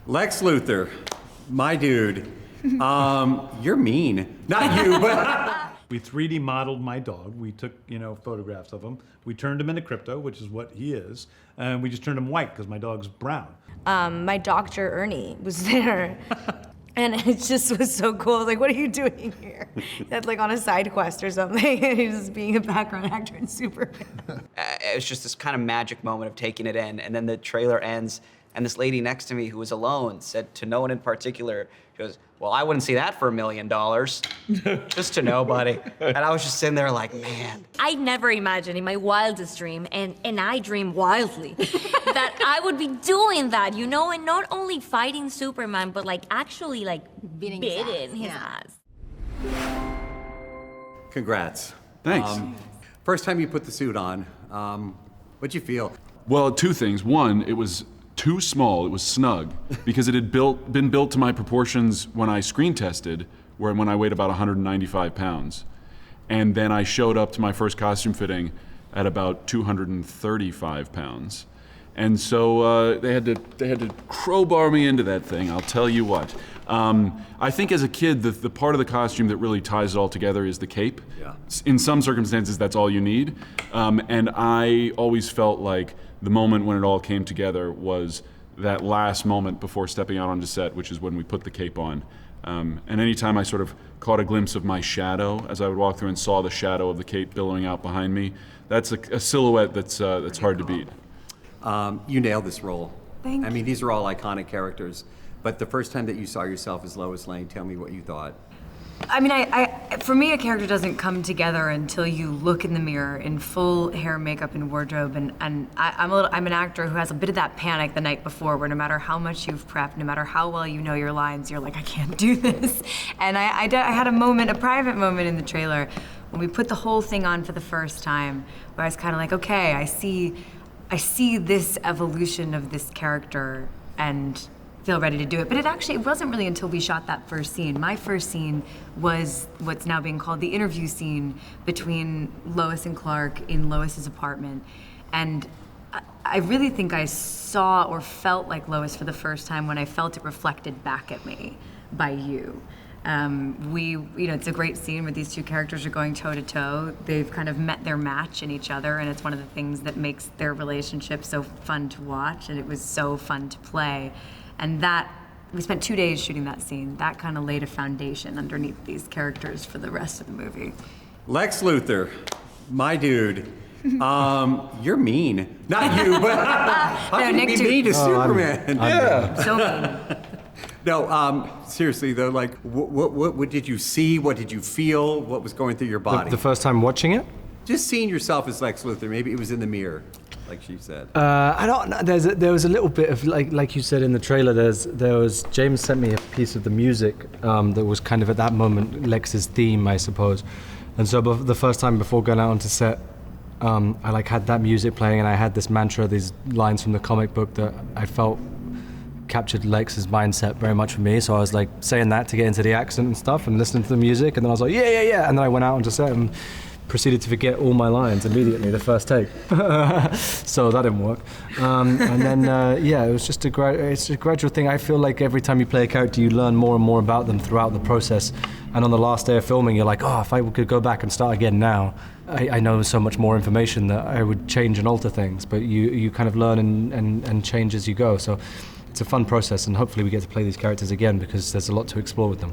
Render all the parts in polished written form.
Lex Luthor, my dude. You're mean. Not you, but... We 3D modeled my dog. We took, photographs of him. We turned him into Krypto, which is what he is. And we just turned him white because my dog's brown. My doctor, Ernie, was there. And it just was so cool. I was like, what are you doing here? That's like on a side quest or something. And he's just being a background actor in Superman. It was just this kind of magic moment of taking it in. And then the trailer ends, and this lady next to me who was alone said to no one in particular, she goes, well, I wouldn't see that for $1 million. Just to nobody. And I was just sitting there like, man. I never imagined in my wildest dream, and I dream wildly, that I would be doing that, and not only fighting Superman, but actually beating his ass. Congrats. Thanks. First time you put the suit on, what'd you feel? Well, two things. One, it was too small, it was snug, because it had been built to my proportions when I screen tested, when I weighed about 195 pounds. And then I showed up to my first costume fitting at about 235 pounds. And so they had to crowbar me into that thing, I'll tell you what. I think as a kid, the part of the costume that really ties it all together is the cape. Yeah. In some circumstances, that's all you need. And I always felt like the moment when it all came together was that last moment before stepping out onto set, which is when we put the cape on. And anytime I sort of caught a glimpse of my shadow as I would walk through and saw the shadow of the cape billowing out behind me, that's a silhouette that's hard to beat. You nailed this role. Thank you. I mean, these are all iconic characters. But the first time that you saw yourself as Lois Lane, tell me what you thought. I mean, for me, a character doesn't come together until you look in the mirror in full hair, makeup, and wardrobe. And I'm an actor who has a bit of that panic the night before, where no matter how much you've prepped, no matter how well you know your lines, you're like, I can't do this. And I had a private moment in the trailer when we put the whole thing on for the first time, where I was kind of like, okay, I see this evolution of this character and feel ready to do it. But it wasn't really until we shot that first scene. My first scene was what's now being called the interview scene between Lois and Clark in Lois's apartment. And I really think I saw or felt like Lois for the first time when I felt it reflected back at me by you. It's a great scene where these two characters are going toe to toe. They've kind of met their match in each other, and it's one of the things that makes their relationship so fun to watch, and it was so fun to play. And we spent 2 days shooting that scene. That kind of laid a foundation underneath these characters for the rest of the movie. Lex Luthor, my dude. You're mean. Not you, but how can you be mean to Superman? Yeah. So mean. No, seriously though, what did you see? What did you feel? What was going through your body? The first time watching it? Just seeing yourself as Lex Luthor. Maybe it was in the mirror, like she said. I don't know. There was a little bit of like you said in the trailer. There was James sent me a piece of the music that was kind of at that moment Lex's theme, I suppose. And so the first time before going out onto set, I had that music playing, and I had this mantra, these lines from the comic book that I felt captured Lex's mindset very much for me. So I was saying that to get into the accent and stuff, and listening to the music, and then I was like, yeah, and then I went out onto set and proceeded to forget all my lines immediately the first take. So that didn't work. And then it was just it's a gradual thing. I feel like every time you play a character, you learn more and more about them throughout the process. And on the last day of filming, you're like, if I could go back and start again now, I know so much more information that I would change and alter things. But you kind of learn and change as you go. So it's a fun process, and hopefully we get to play these characters again, because there's a lot to explore with them.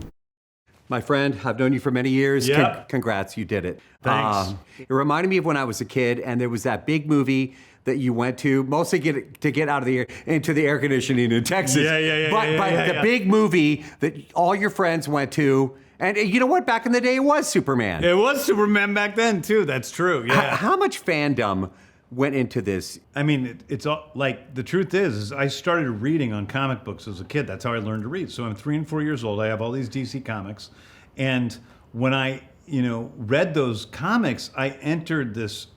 My friend, I've known you for many years. Yeah. Congrats, you did it. Thanks. It reminded me of when I was a kid, and there was that big movie that you went to, mostly to get out of into the air conditioning in Texas. But the big movie that all your friends went to, and you know what? Back in the day, it was Superman. It was Superman back then, too. That's true, yeah. How much fandom went into this? I mean, it's all, the truth is I started reading on comic books as a kid. That's how I learned to read. So I'm 3 and 4 years old. I have all these DC comics. And when I, read those comics, I entered this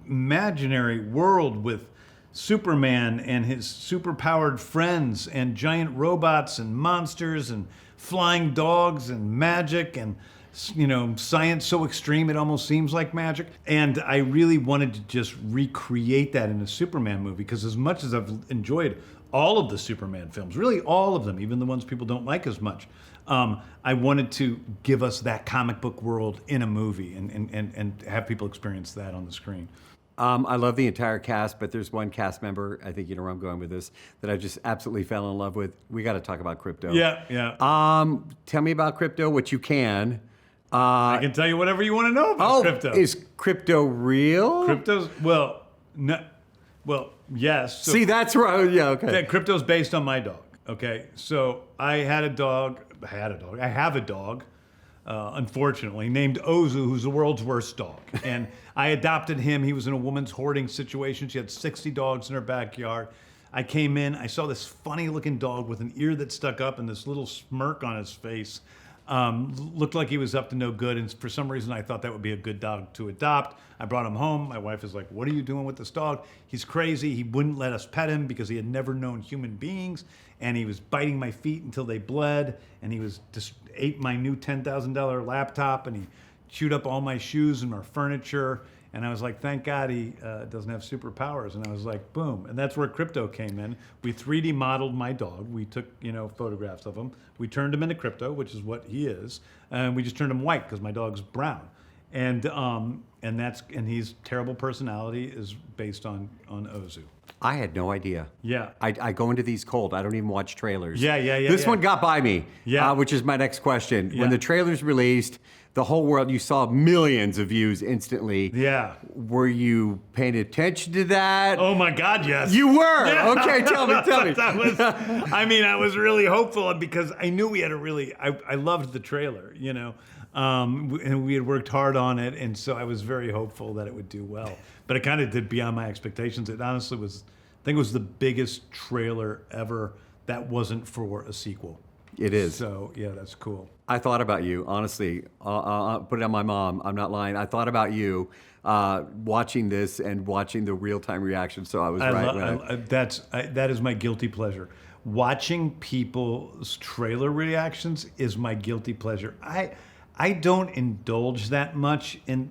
imaginary world with Superman and his superpowered friends and giant robots and monsters and flying dogs and magic and science so extreme it almost seems like magic. And I really wanted to just recreate that in a Superman movie, because as much as I've enjoyed all of the Superman films, really all of them, even the ones people don't like as much. I wanted to give us that comic book world in a movie and have people experience that on the screen. I love the entire cast, but there's one cast member, I think you know where I'm going with this, that I just absolutely fell in love with. We got to talk about Krypto. Yeah. Tell me about Krypto, what you can. I can tell you whatever you want to know about Krypto. Is Krypto real? Krypto's, yes. So, See, that's right. Yeah, okay. Krypto's based on my dog. Okay, so I have a dog, unfortunately, named Ozu, who's the world's worst dog. And I adopted him. He was in a woman's hoarding situation. She had 60 dogs in her backyard. I came in, I saw this funny looking dog with an ear that stuck up and this little smirk on his face. Looked like he was up to no good, and for some reason I thought that would be a good dog to adopt. I brought him home. My wife is like, "What are you doing with this dog? He's crazy." He wouldn't let us pet him because he had never known human beings, and he was biting my feet until they bled, and he was just ate my new $10,000 laptop, and he chewed up all my shoes and our furniture. And I was like, thank God he doesn't have superpowers. And I was like, boom. And that's where Krypto came in. We 3D modeled my dog. We took, photographs of him. We turned him into Krypto, which is what he is. And we just turned him white because my dog's brown. And his terrible personality is based on Ozu. I had no idea. Yeah. I go into these cold. I don't even watch trailers. Yeah. This one got by me, which is my next question. Yeah. When the trailer's released, the whole world, you saw millions of views instantly. Yeah. Were you paying attention to that? Oh my God, yes. You were? Yeah. Okay, tell me. I was really hopeful because I knew we had I loved the trailer, and we had worked hard on it, and so I was very hopeful that it would do well. But it kind of did beyond my expectations. It honestly was, I think it was the biggest trailer ever that wasn't for a sequel. It is. So, yeah, that's cool. I thought about you, honestly. Put it on my mom. I'm not lying. I thought about you watching this and watching the real-time reaction, so I was right. That is my guilty pleasure. Watching people's trailer reactions is my guilty pleasure. I don't indulge that much in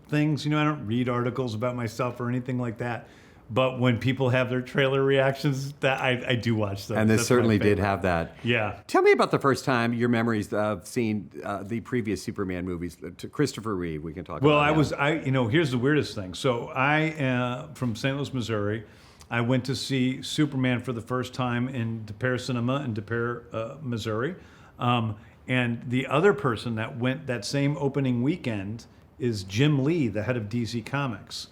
things. I don't read articles about myself or anything like that. But when people have their trailer reactions, that I do watch them. And this certainly did have that. Yeah. Tell me about the first time, your memories of seeing the previous Superman movies. To Christopher Reeve, we can talk about. Well, here's the weirdest thing. So I, from St. Louis, Missouri, I went to see Superman for the first time in De Pere Cinema in De Pere, Missouri. And the other person that went that same opening weekend is Jim Lee, the head of DC Comics.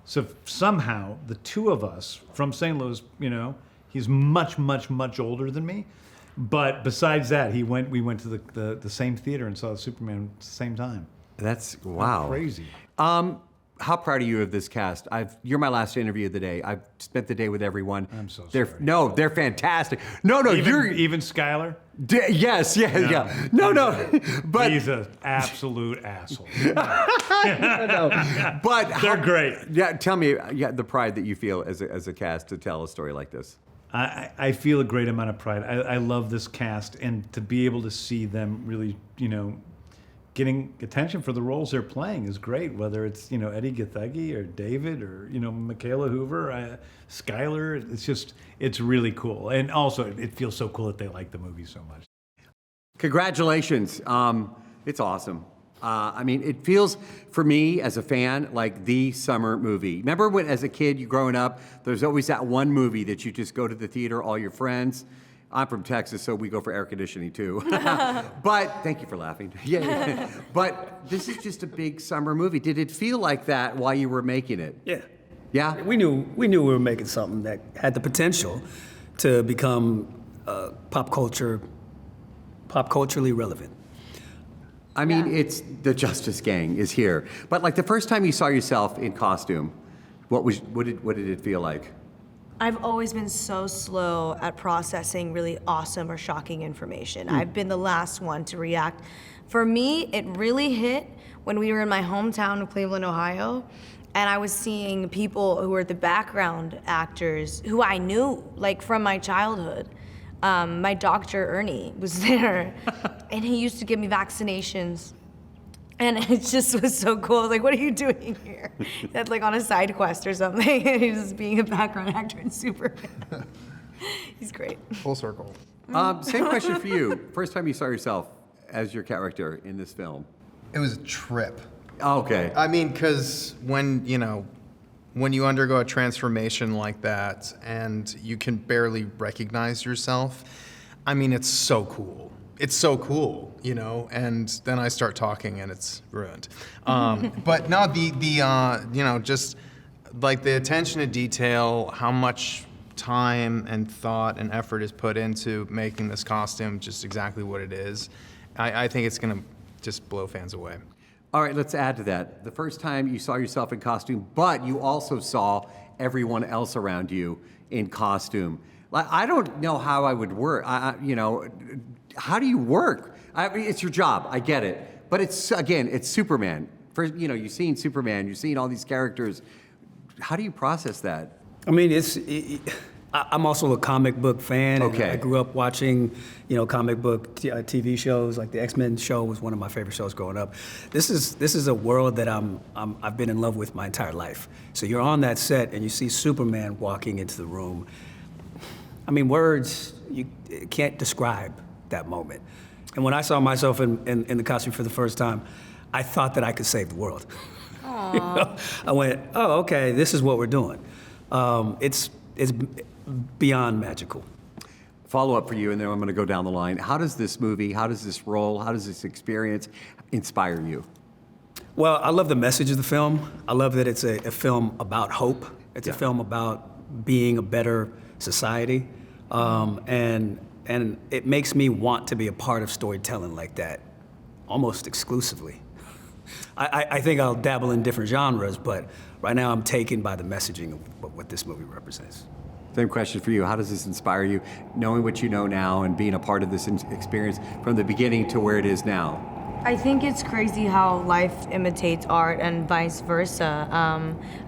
So somehow the two of us from St. Louis, he's much, much, much older than me. But besides that, we went to the same theater and saw Superman at the same time. That's wow. Crazy. How proud are you of this cast? You're my last interview of the day. I've spent the day with everyone. I'm so sorry. They're fantastic. Even Skyler? Yes. No. But he's an absolute asshole. But they're great. Yeah, tell me, the pride that you feel as a cast to tell a story like this. I feel a great amount of pride. I love this cast, and to be able to see them really, getting attention for the roles they're playing is great. Whether it's Edi Gathegi or David or Michaela Hoover, Skyler, it's really cool. And also it feels so cool that they like the movie so much. Congratulations! It's awesome. It feels for me as a fan like the summer movie. Remember when, as a kid, you growing up, there's always that one movie that you just go to the theater, all your friends. I'm from Texas, so we go for air conditioning too. But thank you for laughing. Yeah. But this is just a big summer movie. Did it feel like that while you were making it? Yeah. Yeah? We knew we were making something that had the potential to become pop culturally relevant. It's the Justice Gang is here. But like the first time you saw yourself in costume, what did it feel like? I've always been so slow at processing really awesome or shocking information. I've been the last one to react. For me, it really hit when we were in my hometown of Cleveland, Ohio, and I was seeing people who were the background actors who I knew, like from my childhood. My doctor, Ernie, was there, and he used to give me vaccinations. And it just was so cool. I was like, what are you doing here? That's like on a side quest or something. And he's just being a background actor in Superman. He's great. Full circle. Same question for you. First time you saw yourself as your character in this film. It was a trip. Okay. I mean, because when you undergo a transformation like that and you can barely recognize yourself, I mean, it's so cool. It's so cool, and then I start talking and it's ruined. But no, just like the attention to detail, how much time and thought and effort is put into making this costume just exactly what it is. I think it's gonna just blow fans away. All right, let's add to that. The first time you saw yourself in costume, but you also saw everyone else around you in costume. I don't know how I would work. How do you work? I mean, it's your job. I get it, but it's Superman. First, you've seen Superman. You've seen all these characters. How do you process that? I mean, I'm also a comic book fan. Okay. And I grew up watching, comic book TV shows. Like the X-Men show was one of my favorite shows growing up. This is a world that I've been in love with my entire life. So you're on that set and you see Superman walking into the room. I mean, words you can't describe that moment. And when I saw myself in the costume for the first time, I thought that I could save the world. I went, oh, okay, this is what we're doing. It's beyond magical. Follow up for you, and then I'm going to go down the line. How does this movie, how does this role, how does this experience inspire you? Well, I love the message of the film. I love that it's a film about hope. It's a film about being a better society. And it makes me want to be a part of storytelling like that, almost exclusively. I think I'll dabble in different genres, but right now I'm taken by the messaging of what this movie represents. Same question for you. How does this inspire you, knowing what you know now and being a part of this experience from the beginning to where it is now? I think it's crazy how life imitates art and vice versa.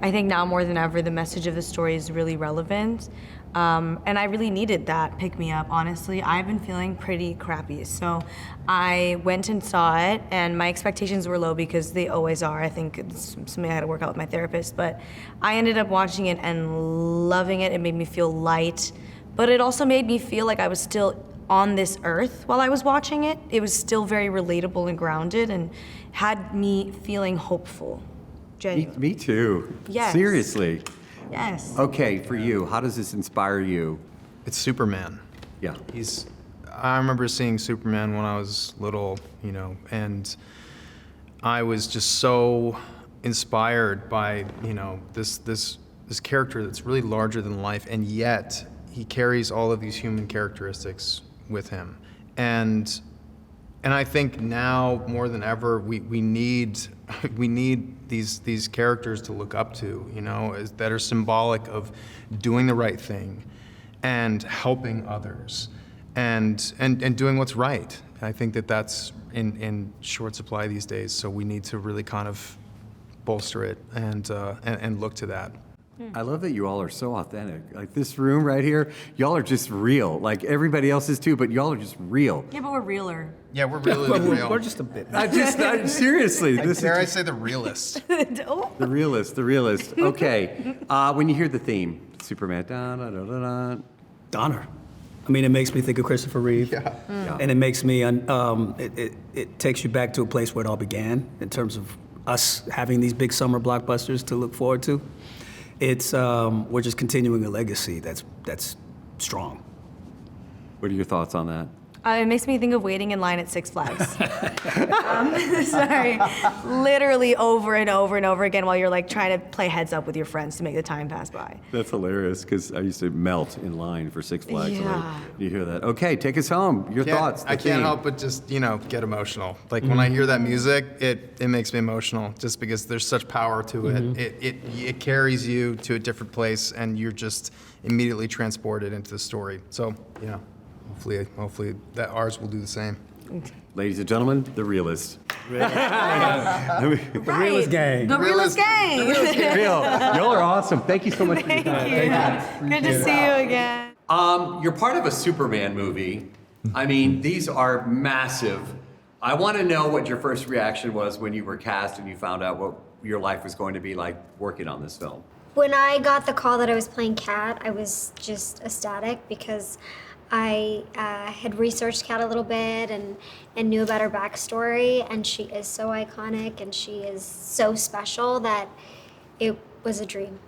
I think now more than ever, the message of the story is really relevant. And I really needed that pick-me-up, honestly. I've been feeling pretty crappy. So I went and saw it, and my expectations were low because they always are. I think it's something I had to work out with my therapist. But I ended up watching it and loving it. It made me feel light. But it also made me feel like I was still on this earth while I was watching it. It was still very relatable and grounded and had me feeling hopeful. Genuinely. Me too. Yes. Seriously. Yes. Okay, for you, how does this inspire you? It's Superman. Yeah. I remember seeing Superman when I was little, and I was just so inspired by, this character that's really larger than life, and yet he carries all of these human characteristics with him. And I think now more than ever, we need these characters to look up to, that are symbolic of doing the right thing and helping others and doing what's right. I think that's in short supply these days, so we need to really kind of bolster it and look to that. I love that you all are so authentic. Like this room right here, y'all are just real. Like everybody else is too, but y'all are just real. Yeah, but we're realer. Yeah, we're really real. We're just a bit. Seriously. Dare I say the realist? The realist. Okay. When you hear the theme, Superman, da-da-da-da-da. Donner. I mean, it makes me think of Christopher Reeve. Yeah. And it makes me, it takes you back to a place where it all began in terms of us having these big summer blockbusters to look forward to. It's, we're just continuing a legacy that's strong. What are your thoughts on that? It makes me think of waiting in line at Six Flags. Sorry. Literally over and over and over again while you're like trying to play heads up with your friends to make the time pass by. That's hilarious because I used to melt in line for Six Flags. Yeah. You hear that? Okay, take us home. Your thoughts. I can't help but just, get emotional. Like when I hear that music, it makes me emotional just because there's such power to it. It carries you to a different place and you're just immediately transported into the story. So, hopefully that ours will do the same. Ladies and gentlemen, the realist. The realist gang. The realest gang. Real. Y'all are awesome. Thank you so much for your time. Thank you. Good to see you again. You're part of a Superman movie. I mean, these are massive. I want to know what your first reaction was when you were cast and you found out what your life was going to be like working on this film. When I got the call that I was playing Kat, I was just ecstatic because I had researched Kat a little bit and knew about her backstory, and she is so iconic and she is so special that it was a dream.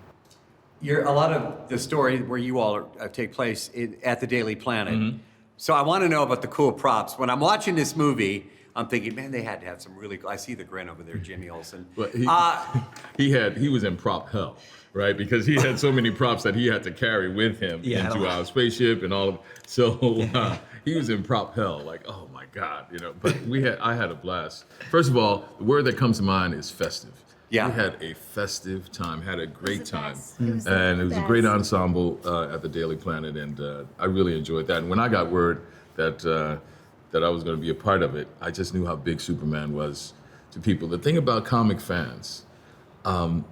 A lot of the story where you all take place at the Daily Planet. So I want to know about the cool props. When I'm watching this movie, I'm thinking, man, they had to have some really. I see the grin over there, Jimmy Olsen. Well, he was in prop hell, right? Because he had so many props that he had to carry with him into our spaceship and all of. So he was in prop hell, like, oh my God, But I had a blast. First of all, the word that comes to mind is festive. Yeah. We had a festive time, had a great time. And it was a great ensemble at the Daily Planet, and I really enjoyed that. And when I got word that I was going to be a part of it, I just knew how big Superman was to people. The thing about comic fans, the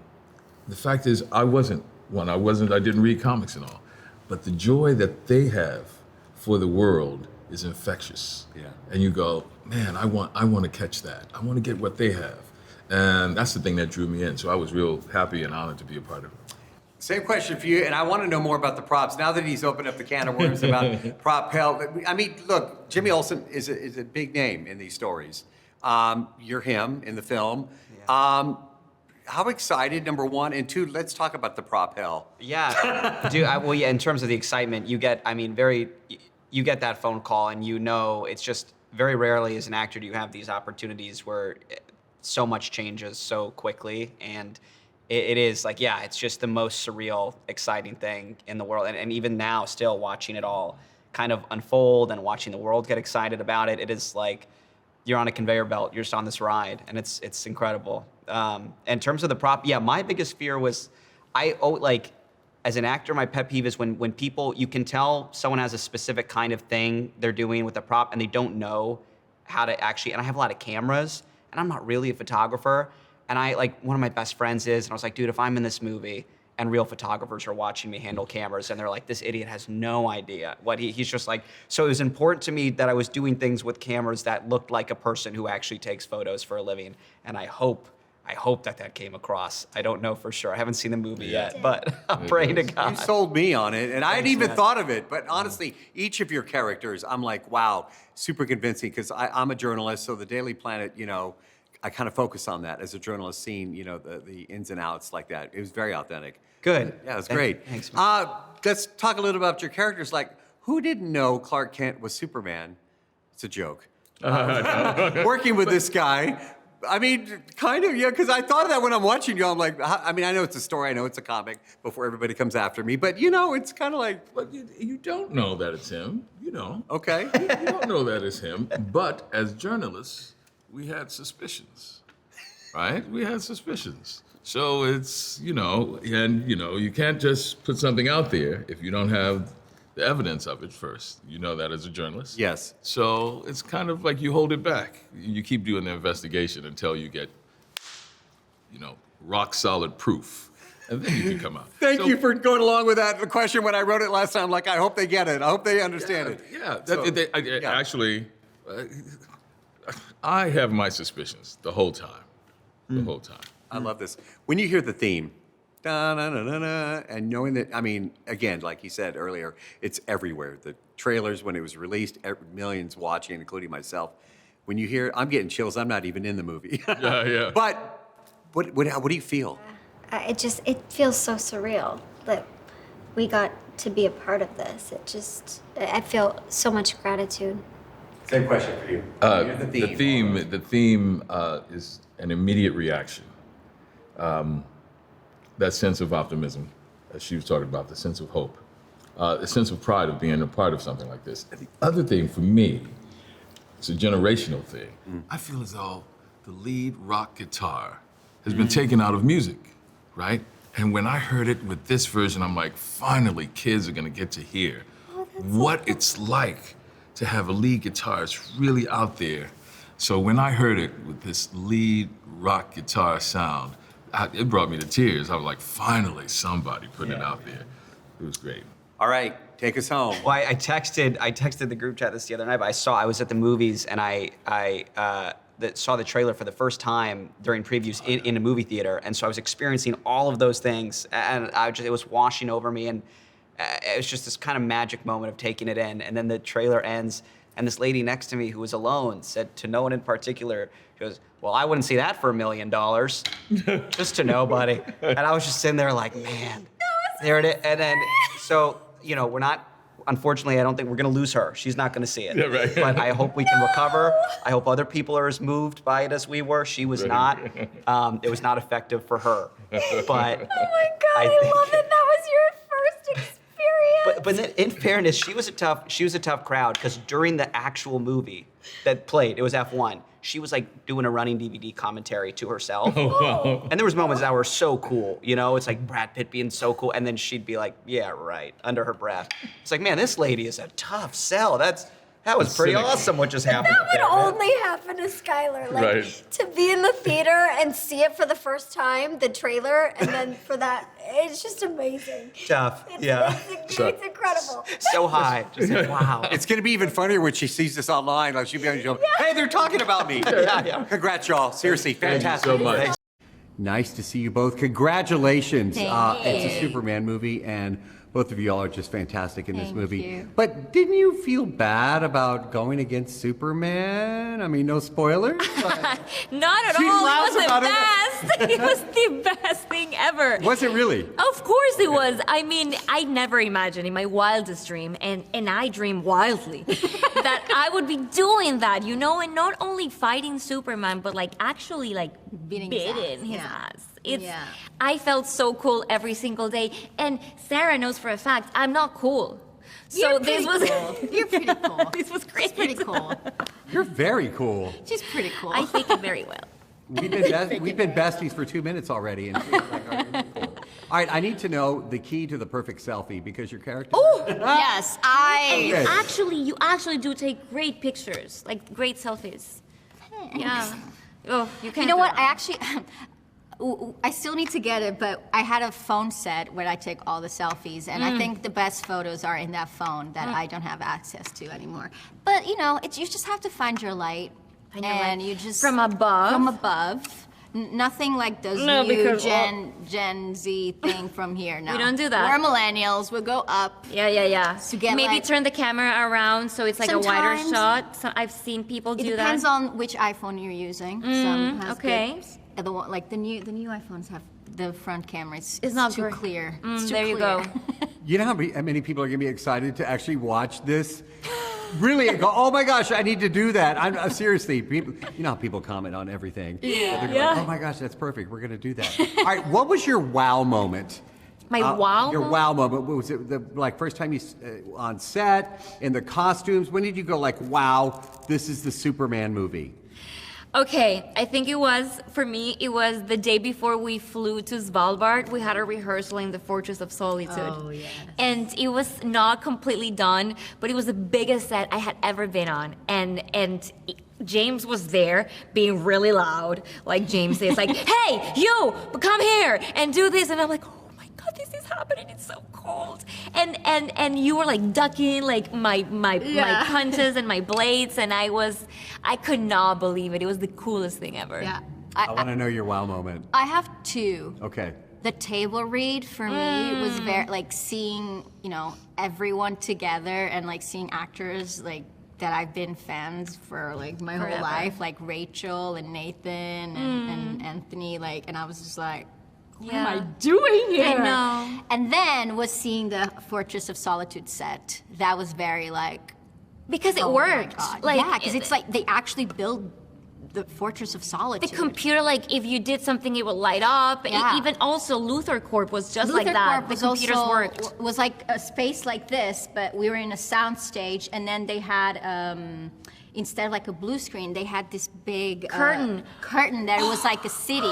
fact is I didn't read comics and all, but the joy that they have for the world is infectious. Yeah. And you go, man, I want to catch that. I want to get what they have. And that's the thing that drew me in. So I was real happy and honored to be a part of it. Same question for you, and I want to know more about the props. Now that he's opened up the can of worms about prop hell, I mean, look, Jimmy Olsen is a big name in these stories. You're him in the film. Yeah. How excited, number one, and two, let's talk about the prop hell. Yeah, in terms of the excitement, you get that phone call, and it's just very rarely as an actor do you have these opportunities where so much changes so quickly, and it is like, it's just the most surreal, exciting thing in the world. And even now, still watching it all kind of unfold and watching the world get excited about it, it is like you're on a conveyor belt, you're just on this ride, and it's incredible. In terms of the prop, my biggest fear was, as an actor, my pet peeve is when people, you can tell someone has a specific kind of thing they're doing with a prop and they don't know how to actually, and I have a lot of cameras, and I'm not really a photographer. And one of my best friends is, and I was like, dude, if I'm in this movie and real photographers are watching me handle cameras and they're like, this idiot has no idea what he's just like. So it was important to me that I was doing things with cameras that looked like a person who actually takes photos for a living. And I hope that came across. I don't know for sure. I haven't seen the movie yet, but I'm praying to God. You sold me on it, and I hadn't even thought of it. But honestly, each of your characters, I'm like, wow, super convincing, because I'm a journalist, so the Daily Planet, I kind of focus on that as a journalist, seeing, the ins and outs like that. It was very authentic. Good. Yeah, it was great. Thanks. Let's talk a little about your characters. Like, who didn't know Clark Kent was Superman? It's a joke. Working with this guy, I mean, kind of, because I thought of that when I'm watching you. I'm like, I know it's a story, I know it's a comic before everybody comes after me, but it's kind of like. But you don't know that it's him, Okay. You don't know that it's him, but as journalists, we had suspicions, right? We had suspicions. So it's, you can't just put something out there if you don't have the evidence of it first. You know that as a journalist. Yes. So it's kind of like you hold it back. You keep doing the investigation until you get, rock solid proof. And then you can come out. Thank you for going along with that question when I wrote it last time. Like, I hope they get it. I hope they understand it. Yeah. Actually, I have my suspicions the whole time. The whole time. I love this. When you hear the theme, da-na-na-na-na, and knowing that, again, like you said earlier, it's everywhere. The trailers, when it was released, millions watching, including myself. When you hear, I'm getting chills. I'm not even in the movie. Yeah. But what do you feel? It feels so surreal that we got to be a part of this. I feel so much gratitude. Same question for you. The theme is an immediate reaction. That sense of optimism, as she was talking about, the sense of hope, the sense of pride of being a part of something like this. And the other thing for me, it's a generational thing. I feel as though the lead rock guitar has been taken out of music, right? And when I heard it with this version, I'm like, finally, kids are gonna get to hear what it's like to have a lead guitar. It's really out there. So when I heard it with this lead rock guitar sound, it brought me to tears. I was like, finally, somebody put it out there. It was great. All right, take us home. Well, I texted the group chat this the other night, but I was at the movies and I that saw the trailer for the first time during previews in a movie theater, and so I was experiencing all of those things, and it was washing over me, and it was just this kind of magic moment of taking it in, and then the trailer ends, and this lady next to me who was alone said to no one in particular, she goes, well, I wouldn't see that for $1 million, just to nobody, and I was just sitting there like, man, there it is, and then, so, you know, we're not, unfortunately, I don't think we're going to lose her. She's not going to see it. Yeah, right. But I hope we can recover. I hope other people are as moved by it as we were. She was not. It was not effective for her. But oh my God, I love it. That was your first experience. But then, in fairness, she was a tough crowd because during the actual movie that played, it was F1. She was like doing a running DVD commentary to herself. Oh, wow. And there was moments that were so cool, you know? It's like Brad Pitt being so cool, and then she'd be like, yeah, right, under her breath. It's like, man, this lady is a tough sell. That was pretty awesome what just happened. That would only happen to Skyler. Like, Right. to be in the theater and see it for the first time, the trailer, and then for that, it's just amazing. Tough, yeah. It's incredible. So high, just like, wow. It's going to be even funnier when she sees this online. Like she'll be on the show. Hey, they're talking about me. Yeah. Congrats, y'all. Seriously, fantastic. Thank you so much. Thanks. Nice to see you both. Congratulations. Thank It's a you. Superman movie, and both of you all are just fantastic in this Thank movie. you. But didn't you feel bad about going against Superman? I mean, no spoilers. but- Not at She all. laughs It was about the it. best. It was the best thing ever. Was it really? Of course it was. I mean, I never imagined in my wildest dream, and I dream wildly, that I would be doing that, you know, and not only fighting Superman, but like actually like Beating his his ass. It's, Yeah. I felt so cool every single day, and Sarah knows for a fact I'm not cool. So You're this pretty was cool. You're pretty cool. this was great. She's pretty cool. You're very cool. She's pretty cool. I think it very well. We've been besties for 2 minutes already. And all right, I need to know the key to the perfect selfie because your character. Oh, Yes, you actually do take great pictures, like great selfies. Yeah. Oh, you can't. You know do what? that. I actually, I still need to get it, but I had a phone set where I take all the selfies, and I think the best photos are in that phone that I don't have access to anymore. But you know, you just have to find your light, and you just From above? From above. Nothing like those No, new because- Gen Z thing from here. No, We don't do that. We're millennials. We'll go up. Yeah. To get, Maybe like- turn the camera around so it's like a wider Sometimes- shot. So I've seen people It do depends that. on which iPhone you're using. Some has okay. good, the one, like the new iPhones have the front camera. It's not too great. clear. It's too there you clear. go. You know how many people are going to be excited to actually watch this? Really, and go, oh my gosh, I need to do that. I'm seriously, people. You know how people comment on everything. Yeah. Like, oh my gosh, that's perfect. We're going to do that. All right, what was your wow moment? My wow Your moment? wow moment. What was it the like first time you on set in the costumes? When did you go like, wow, this is the Superman movie? Okay, I think it was, for me, it was the day before we flew to Svalbard. We had a rehearsal in the Fortress of Solitude. Oh, yes. And it was not completely done, but it was the biggest set I had ever been on. And James was there being really loud. Like James is like, hey, you, come here and do this. And I'm like, oh my God, this is happening. It's so cold. And you were like ducking like my punches and my blades. And I could not believe it. It was the coolest thing ever. Yeah. I want to know your wow moment. I have two. Okay. The table read for me was very like seeing, you know, everyone together and like seeing actors like that I've been fans for like my whole life, like Rachel and Nathan and Anthony, like, and I was just like, what am I doing here? I know. And then was seeing the Fortress of Solitude set. That was very like, Because it oh my worked. God. Like, yeah, because it's like they actually build the Fortress of Solitude. the computer, like if you did something, it would light up. Yeah. Even also Luthor Corp was just Luthor like that. Corp was the computers also, worked. was like a space like this, but we were in a sound stage, and then they had instead of like a blue screen, they had this big Curtain. curtain that was like a city,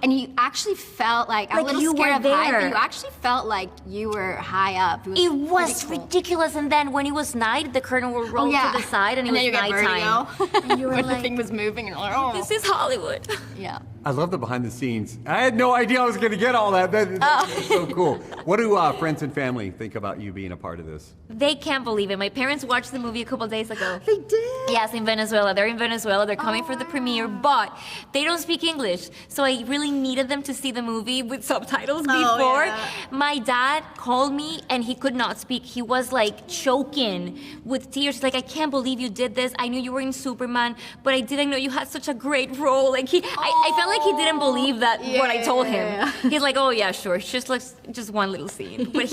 and you actually felt like I'm Like a little you scared were of height, but there. you actually felt like you were high up. It was pretty cool. ridiculous. And then when it was night, the curtain would roll to the side, and it then was you get nighttime. vertigo And you were when like, the thing was moving, and you're like, oh. this is Hollywood. Yeah. I love the behind the scenes. I had no idea I was going to get all that. That's so cool. What do friends and family think about you being a part of this? They can't believe it. My parents watched the movie a couple days ago. They did? Yes, in Venezuela. They're in Venezuela. They're coming for the premiere, but they don't speak English. So I really needed them to see the movie with subtitles before. Yeah. My dad called me and he could not speak. He was like choking with tears. Like, I can't believe you did this. I knew you were in Superman, but I didn't know you had such a great role. Like I felt like he didn't believe that what I told him. He's like, oh yeah, sure. It's just one little scene. But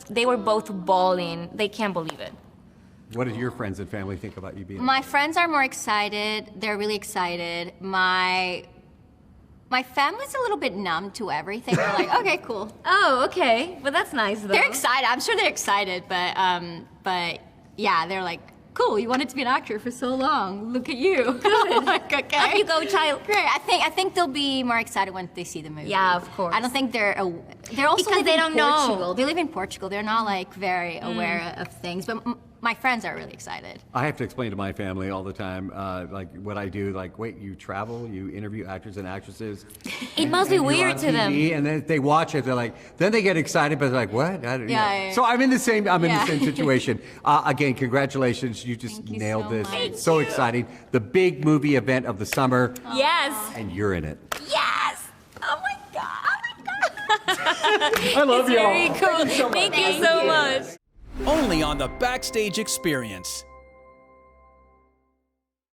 they were both bawling. They can't believe it. What did your friends and family think about you being? My friends are more excited. They're really excited. My family's a little bit numb to everything. They're like, okay, cool. Oh, okay. But that's nice, though. They're excited. I'm sure they're excited, but yeah, they're like, cool. You wanted to be an actor for so long. Look at you. Good. Like, okay. Off you go, child. Great. I think they'll be more excited when they see the movie. Yeah, of course. I don't think they're also Because live they in don't know. Portugal. They live in Portugal. They're not like very aware of things, but my friends are really excited. I have to explain to my family all the time, like what I do. Like, wait, you travel, you interview actors and actresses. It must be and you're weird on to TV, them. And then they watch it. They're like, then they get excited, but they're like, what? I don't know. Yeah. So I'm in the same. I'm in the same situation. Again, congratulations! You just nailed this. much. So exciting! The big movie event of the summer, Yes. and you're in it. Yes. Oh my God. I love It's y'all. very cool. Thank you so much. Only on the Backstage Experience.